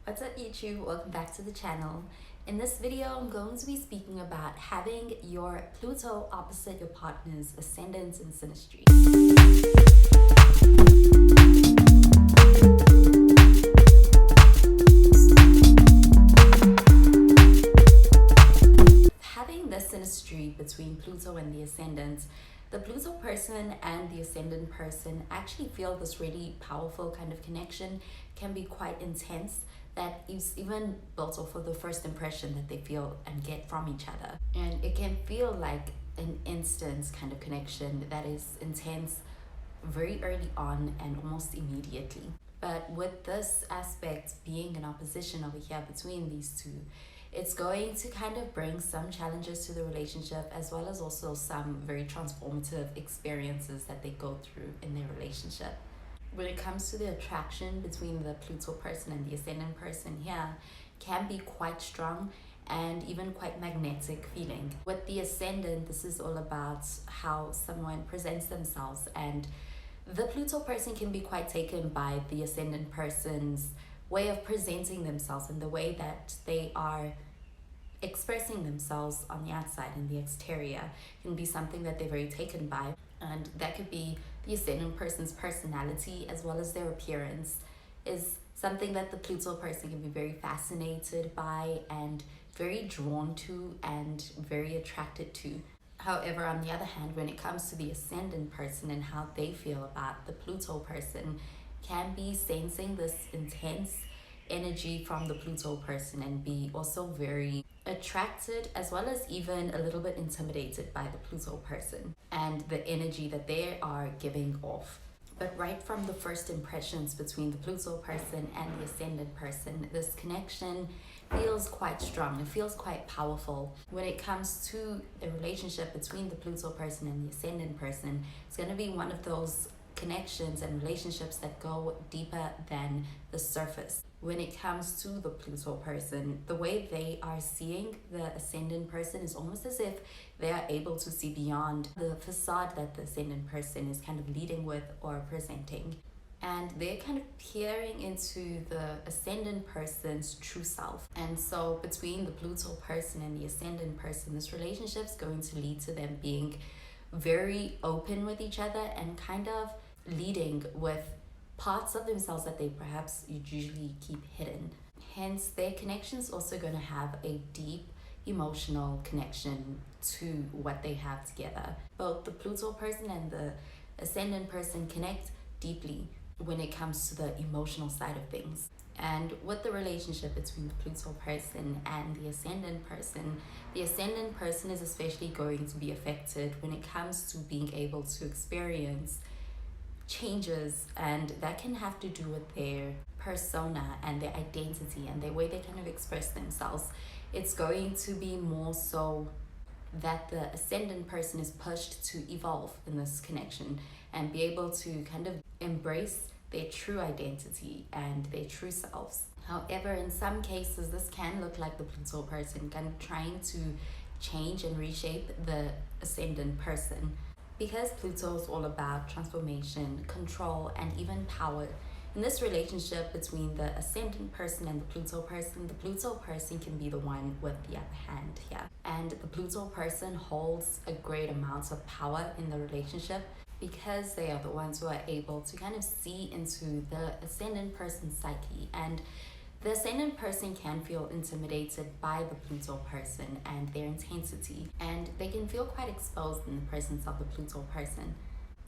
What's up YouTube? Welcome back to the channel. In this video, I'm going to be speaking about having your Pluto opposite your partner's ascendant in synastry. Having this synastry between Pluto and the ascendant, the Pluto person and the ascendant person actually feel this really powerful kind of connection, can be quite intense, that is even built off of the first impression that they feel and get from each other. And it can feel like an instant kind of connection that is intense very early on and almost immediately. But with this aspect being an opposition over here between these two, it's going to kind of bring some challenges to the relationship, as well as also some very transformative experiences that they go through in their relationship. When it comes to the attraction between the Pluto person and the ascendant person here, can be quite strong and even quite magnetic feeling. With the ascendant, this is all about how someone presents themselves, and the Pluto person can be quite taken by the ascendant person's way of presenting themselves and the way that they are expressing themselves on the outside and the exterior can be something that they're very taken by. And that could be the ascendant person's personality as well as their appearance is something that the Pluto person can be very fascinated by and very drawn to and very attracted to. However, on the other hand, when it comes to the ascendant person and how they feel about the Pluto person, can be sensing this intense energy from the Pluto person and be also very attracted as well as even a little bit intimidated by the Pluto person and the energy that they are giving off. But right from the first impressions between the Pluto person and the ascendant person, this connection feels quite strong. It feels quite powerful. When it comes to the relationship between the Pluto person and the ascendant person, it's going to be one of those connections and relationships that go deeper than the surface. When it comes to the Pluto person, the way they are seeing the ascendant person is almost as if they are able to see beyond the facade that the ascendant person is kind of leading with or presenting. And they're kind of peering into the ascendant person's true self. And so between the Pluto person and the ascendant person, this relationship is going to lead to them being very open with each other and kind of leading with parts of themselves that they perhaps usually keep hidden. Hence, their connection is also going to have a deep emotional connection to what they have together. Both the Pluto person and the ascendant person connect deeply when it comes to the emotional side of things. And with the relationship between the Pluto person and the ascendant person is especially going to be affected when it comes to being able to experience changes, and that can have to do with their persona and their identity and the way they kind of express themselves. It's going to be more so that the ascendant person is pushed to evolve in this connection and be able to kind of embrace their true identity and their true selves. However, in some cases, this can look like the Pluto person kind of trying to change and reshape the ascendant person. Because Pluto is all about transformation, control, and even power, in this relationship between the ascendant person and the Pluto person can be the one with the upper hand here. And the Pluto person holds a great amount of power in the relationship because they are the ones who are able to kind of see into the ascendant person's psyche. And the ascendant person can feel intimidated by the Pluto person and their intensity, and they can feel quite exposed in the presence of the Pluto person.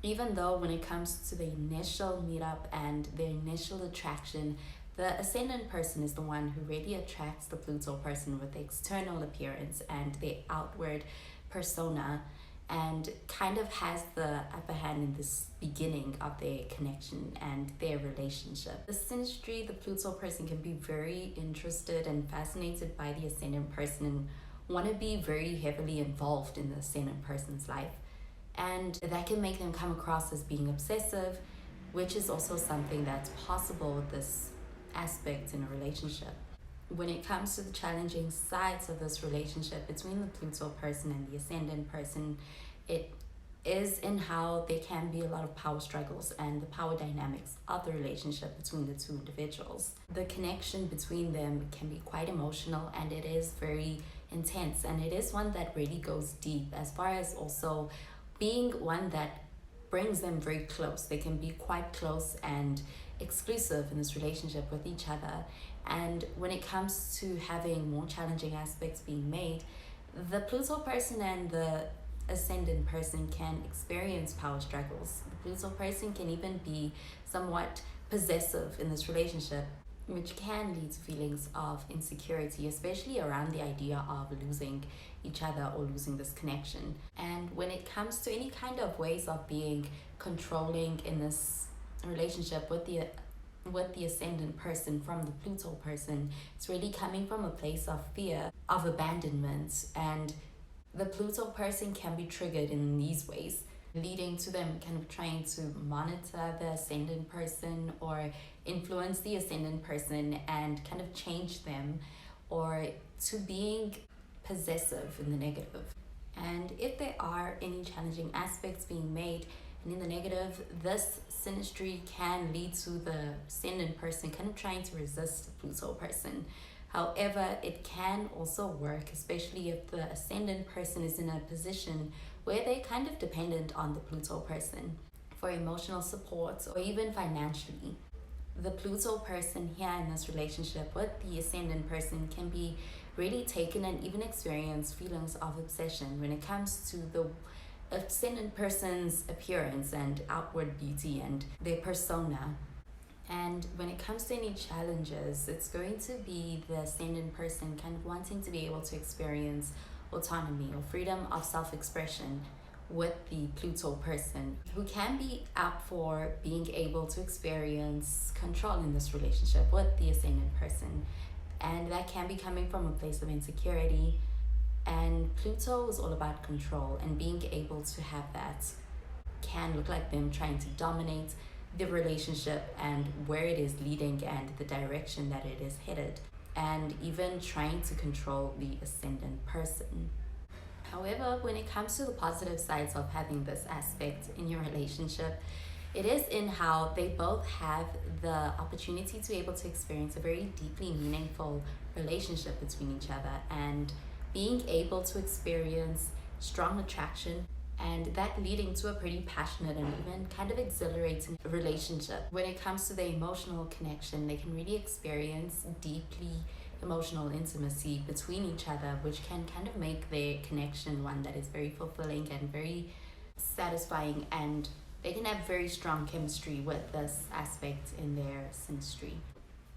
Even though when it comes to the initial meetup and their initial attraction, the ascendant person is the one who really attracts the Pluto person with the external appearance and their outward persona, and kind of has the upper hand in this beginning of their connection and their relationship. The synastry, the Pluto person can be very interested and fascinated by the ascendant person and want to be very heavily involved in the ascendant person's life. And that can make them come across as being obsessive, which is also something that's possible with this aspect in a relationship. When it comes to the challenging sides of this relationship between the Pluto person and the ascendant person, it is in how there can be a lot of power struggles and the power dynamics of the relationship between the two individuals. The connection between them can be quite emotional, and it is very intense, and it is one that really goes deep, as far as also being one that brings them very close. They can be quite close and exclusive in this relationship with each other. And when it comes to having more challenging aspects being made, the Pluto person and the Ascendant person can experience power struggles. The Pluto person can even be somewhat possessive in this relationship, which can lead to feelings of insecurity, especially around the idea of losing each other or losing this connection. And when it comes to any kind of ways of being controlling in this relationship with the Ascendant person from the Pluto person, it's really coming from a place of fear, of abandonment, and the Pluto person can be triggered in these ways, leading to them kind of trying to monitor the Ascendant person or influence the Ascendant person and kind of change them, or to being possessive in the negative. And if there are any challenging aspects being made and in the negative, this synastry can lead to the Ascendant person kind of trying to resist the Pluto person. However, it can also work, especially if the Ascendant person is in a position where they're kind of dependent on the Pluto person for emotional support or even financially. The Pluto person here in this relationship with the Ascendant person can be really taken and even experience feelings of obsession when it comes to the Ascendant person's appearance and outward beauty and their persona. And when it comes to any challenges, it's going to be the Ascendant person kind of wanting to be able to experience autonomy or freedom of self-expression with the Pluto person, who can be out for being able to experience control in this relationship with the Ascendant person. And that can be coming from a place of insecurity. And Pluto is all about control, and being able to have that can look like them trying to dominate the relationship and where it is leading and the direction that it is headed, and even trying to control the Ascendant person. However, when it comes to the positive sides of having this aspect in your relationship, it is in how they both have the opportunity to be able to experience a very deeply meaningful relationship between each other, and being able to experience strong attraction, and that leading to a pretty passionate and even kind of exhilarating relationship. When it comes to the emotional connection, they can really experience deeply emotional intimacy between each other, which can kind of make their connection one that is very fulfilling and very satisfying, and they can have very strong chemistry with this aspect in their synastry.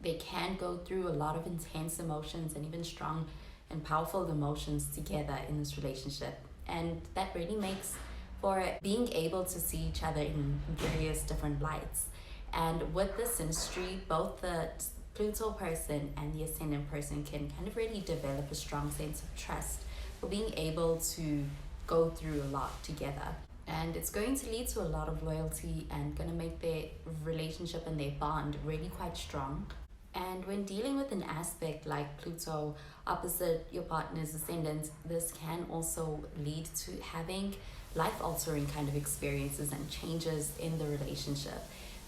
They can go through a lot of intense emotions and even strong and powerful emotions together in this relationship. And that really makes for being able to see each other in various different lights. And with the synastry, both the Pluto person and the Ascendant person can kind of really develop a strong sense of trust for being able to go through a lot together. And it's going to lead to a lot of loyalty and going to make their relationship and their bond really quite strong. And when dealing with an aspect like Pluto opposite your partner's Ascendant, this can also lead to having life-altering kind of experiences and changes in the relationship.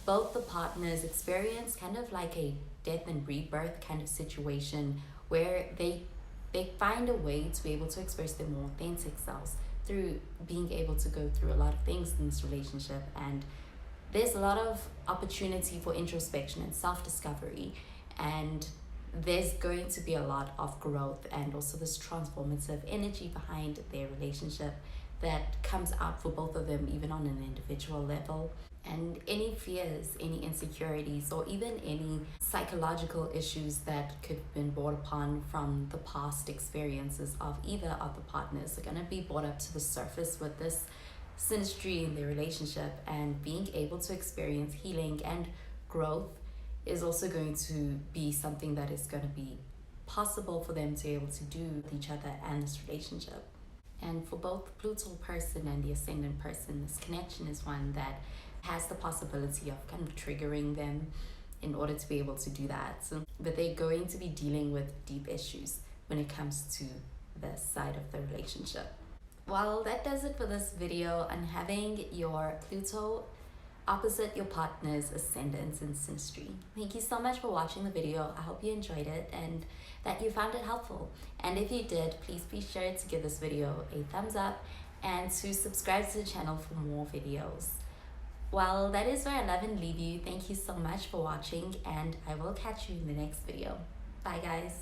Both the partners experience kind of like a death and rebirth kind of situation where they find a way to be able to express their more authentic selves through being able to go through a lot of things in this relationship. And there's a lot of opportunity for introspection and self-discovery, and there's going to be a lot of growth and also this transformative energy behind their relationship that comes out for both of them, even on an individual level. And any fears, any insecurities, or even any psychological issues that could have been brought upon from the past experiences of either of the partners are going to be brought up to the surface with this synastry in their relationship. And being able to experience healing and growth is also going to be something that is going to be possible for them to be able to do with each other and this relationship. And for both the Pluto person and the Ascendant person, this connection is one that has the possibility of kind of triggering them in order to be able to do that. But they're going to be dealing with deep issues when it comes to this side of the relationship. Well, that does it for this video on having your Pluto opposite your partner's ascendants in synastry. Thank you so much for watching the video. I hope you enjoyed it and that you found it helpful. And if you did, please be sure to give this video a thumbs up and to subscribe to the channel for more videos. Well, that is where I love and leave you. Thank you so much for watching, and I will catch you in the next video. Bye, guys.